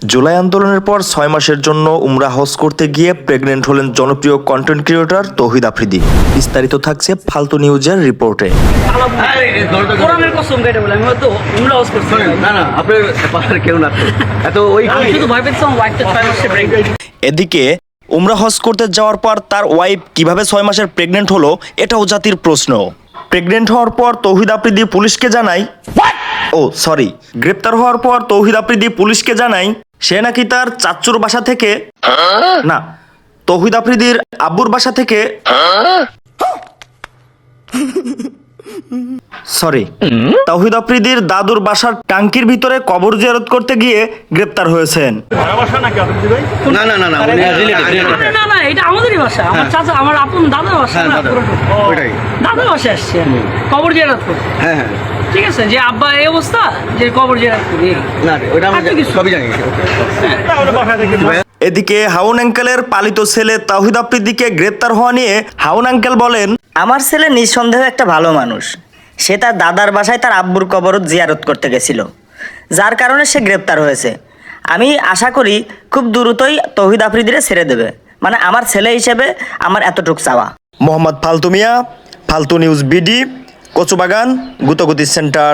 জুলাই আন্দোলনের পর 6 মাসের জন্য উমরা হজ করতে গিয়ে প্রেগনেন্ট হলেন জনপ্রিয় কন্টেন্ট ক্রিয়েটর তৌহিদ আফ্রিদি। বিস্তারিত থাকছে ফালতু নিউজের রিপোর্টে। কোরআনের কসম কেটে বলে আমি হয়তো উমরা হজ করছি না না আপনার পাশে কেউ না এত ওই আমি শুধু ভয় পেয়েছিলাম ওয়াইফটা 6 মাসে প্রেগনেন্ট। এদিকে উমরা হজ করতে যাওয়ার পর তার ওয়াইফ কিভাবে 6 মাসের প্রেগনেন্ট হলো এটাও জাতির প্রশ্ন। প্রেগনেন্ট হওয়ার পর তৌহিদ আফ্রিদি পুলিশকে জানায়, গ্রেপ্তার হওয়ার পর তৌহিদ আফ্রিদি পুলিশকে জানায় সে নাকি তার চাচ্চুর বাসা থেকে না, তৌহিদ আফ্রিদির আব্বুর বাসা থেকে তৌহিদ আফ্রিদির দাদুর বাসার টাঙ্কির ভিতরে কবর জিয়ারত করতে গিয়ে গ্রেপ্তার হয়েছেন। না না না না না না এটা আমাদেরই বাসা, আমার চাচা আমার আপন দাদার বাসা না, ওইটাই দাদার বাসা আসছে কবর জিয়ারত করতে। হ্যাঁ হ্যাঁ ঠিক আছে, যে আব্বা এই অবস্থা যে কবর জিয়ারত করি না ওটা আমরা সবই জানি। এদিকে হাউন আঙ্কেলের পালিত ছেলে তৌহিদ আফ্রিদিকে গ্রেপ্তার হওয়া নিয়ে হাউন আঙ্কেল বলেন, আমার ছেলে নিঃসন্দেহে একটা ভালো মানুষ। সে তার দাদার বাসায় তার আব্বুর কবর জিয়ারত করতে গেছিল, যার কারণে সে গ্রেপ্তার হয়েছে। আমি আশা করি খুব দ্রুতই তৌহিদ আফ্রিদিরে ছেড়ে দেবে। মানে আমার ছেলে হিসেবে আমার এতটুকু চাওয়া। মোহাম্মদ ফালতু মিয়া, ফালতু নিউজ বিডি, কচুবাগান, গুতগুতি সেন্টার।